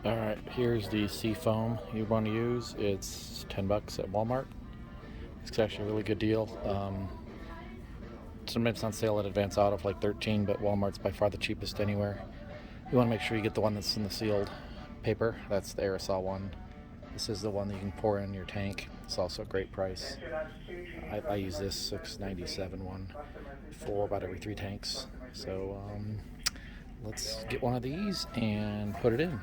Alright, here's the Seafoam you want to use. It's 10 bucks at Walmart. It's actually a really good deal. Sometimes it's on sale at Advance Auto for like 13, but Walmart's by far the cheapest anywhere. You want to make sure you get the one that's in the sealed paper. That's the aerosol one. This is the one that you can pour in your tank. It's also a great price. I use this $6.97 one for about every 3 tanks. So let's get one of these and put it in.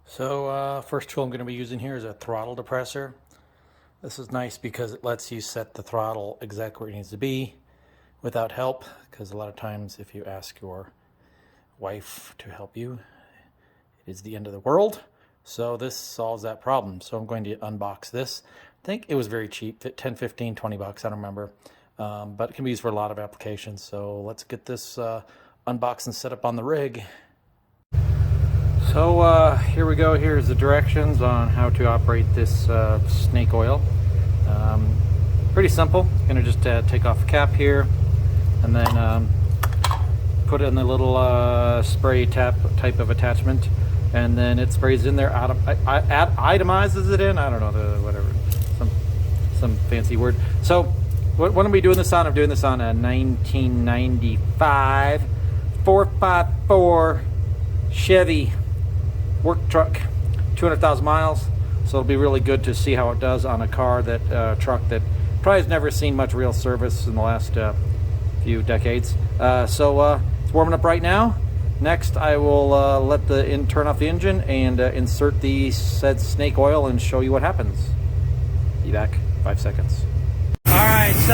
So first tool I'm going to be using here is a throttle depressor. This is nice because it lets you set the throttle exactly where it needs to be without help, because a lot of times if you ask your wife to help you, it is the end of the world. So this solves that problem. So I'm going to unbox this. I think it was very cheap, 10, 15, 20 bucks, I don't remember. But it can be used for a lot of applications. So let's get this unboxed and set up on the rig. So here we go. Here's the directions on how to operate this snake oil. Pretty simple. Going to just take off the cap here and then put it in the little spray tap type of attachment, and then it sprays in there. Itemizes it in. I don't know, whatever, some fancy word. So what am we doing this on? I'm doing this on a 1995 454 Chevy work truck, 200,000 miles. So it'll be really good to see how it does on a car that truck that probably has never seen much real service in the last few decades. So it's warming up right now. Next, I will turn off the engine and insert the said snake oil and show you what happens. Be back 5 seconds. All right, so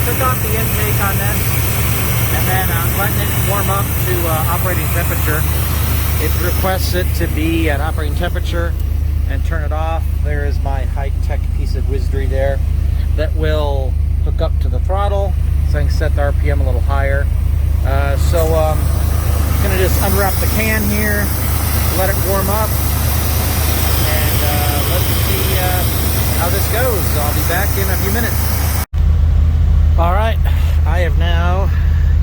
took off the intake on this, and then I'm letting it warm up to operating temperature. It requests it to be at operating temperature and turn it off. There is my high-tech piece of wizardry there that will hook up to the throttle so I can set the RPM a little higher. So I'm going to just unwrap the can here, let it warm up, and let's see how this goes. I'll be back in a few minutes. All right, I have now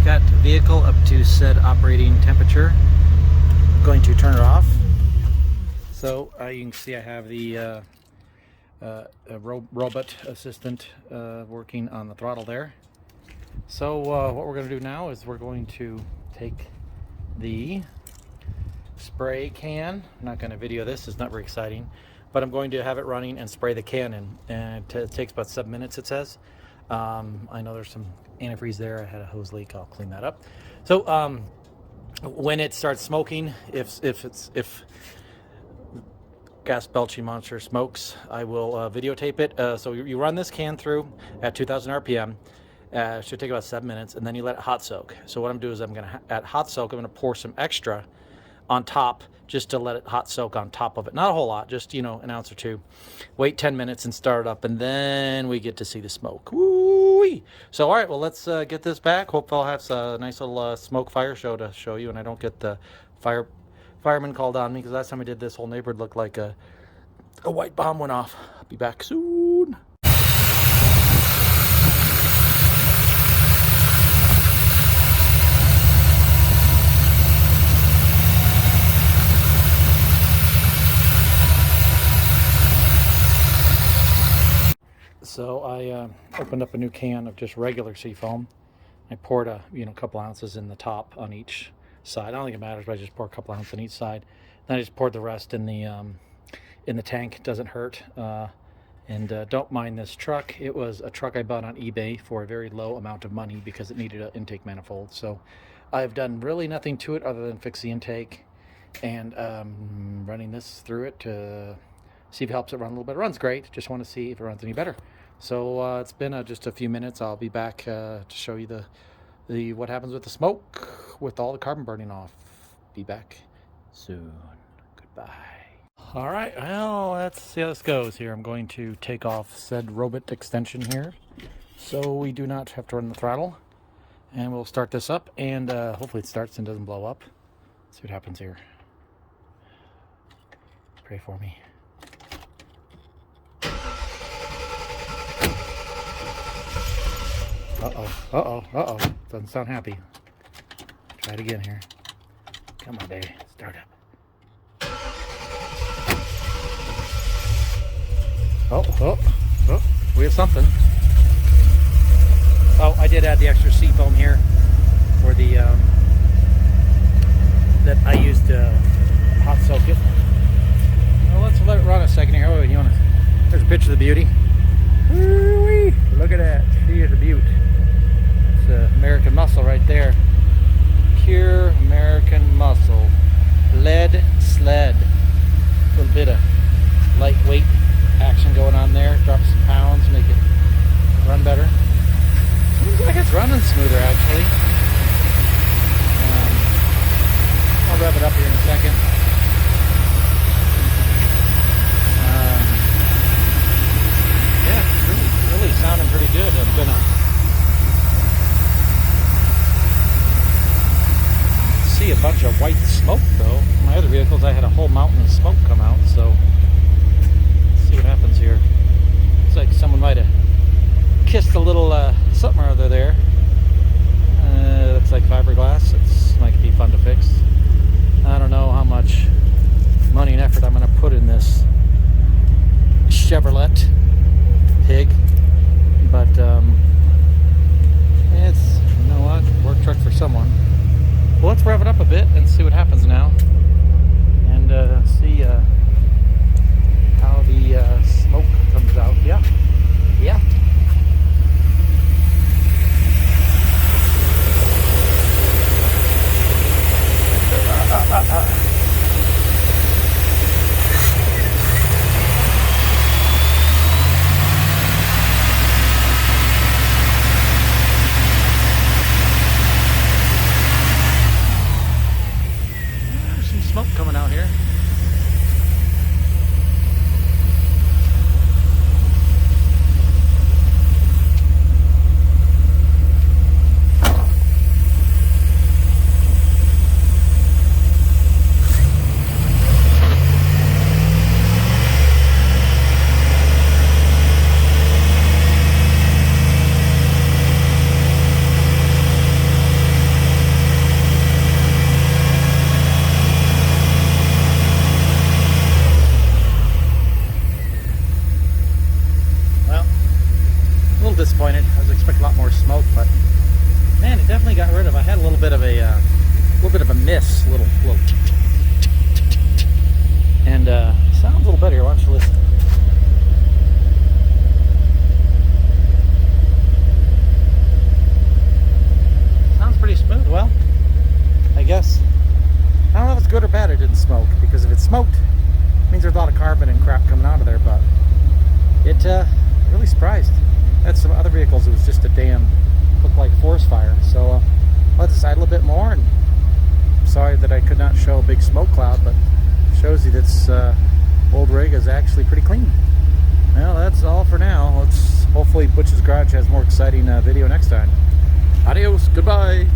got the vehicle up to said operating temperature. Going to turn it off. So you can see I have the robot assistant working on the throttle there. So what we're going to do now is we're going to take the spray can. I'm not going to video this, it's not very exciting, but I'm going to have it running and spray the can in, and it takes about 7 minutes, it says. I know there's some antifreeze there. I had a hose leak. I'll clean that up. So when it starts smoking, if gas belching monster smokes, I will videotape it. So you run this can through at 2,000 RPM. It should take about 7 minutes, and then you let it hot soak. So what I'm doing is at hot soak, I'm going to pour some extra on top just to let it hot soak on top of it. Not a whole lot, just, you know, an ounce or two. Wait 10 minutes and start it up, and then we get to see the smoke. Woo-wee! So all right, well, let's get this back. Hope I'll have a nice little smoke fire show to show you, and I don't get the fireman called on me, because last time I did this, whole neighborhood looked like a white bomb went off. I'll be back soon. So I opened up a new can of just regular Seafoam. I poured a couple ounces in the top on each side. I don't think it matters, but I just pour a couple ounces on each side. Then I just poured the rest in the tank. It doesn't hurt. And don't mind this truck. It was a truck I bought on eBay for a very low amount of money because it needed an intake manifold. So I've done really nothing to it other than fix the intake and running this through it to see if it helps it run a little bit. It runs great. Just want to see if it runs any better. So it's been just a few minutes. I'll be back to show you the what happens with the smoke with all the carbon burning off. Be back soon. Goodbye. All right, well, let's see how this goes here. I'm going to take off said robot extension here so we do not have to run the throttle. And we'll start this up, and hopefully it starts and doesn't blow up. Let's see what happens here. Pray for me. Uh-oh. Doesn't sound happy. Try it again here. Come on, baby. Start up. Oh, we have something. Oh, I did add the extra Seafoam here for the that I used to hot soak it. Well, let's let it run a second here. Oh, you want to? There's a picture of the beauty. Woo-wee. Look at that. See the beaut. It's American muscle right there. Pure American muscle. Lead sled. A little bit of lightweight action going on there. Drop some pounds, make it run better. Seems like it's running smoother actually. I'll rev it up here in a second. Yeah, really sounding pretty good. I'm gonna see a bunch of white smoke though. My other vehicles, I had a whole mountain of smoke come out, so let's see what happens here. Looks like someone might have kissed a little something or other there. Looks like fiberglass. It might be fun to fix. I don't know how much money and effort I'm going to put in this Chevrolet pig, but it's, you know what, work truck for someone. Well, let's rev it up a bit and see what happens now, and see how the smoke comes out. Yeah. There's some smoke coming out here. Disappointed. I was expecting a lot more smoke, but man, it definitely got rid of. I had a little bit of a miss, little, and sounds a little better here. Why don't you listen? Sounds pretty smooth. Well, I guess I don't know if it's good or bad it didn't smoke, because if it smoked, it means there's a lot of carbon and crap coming out of there. But it really surprised. Had some other vehicles, it was just a damn, looked like forest fire. So let's decide a little bit more, and sorry that I could not show a big smoke cloud, but shows you this old rig is actually pretty clean. Well, that's all for now. Let's hopefully Butch's Garage has more exciting video next time. Adios, goodbye.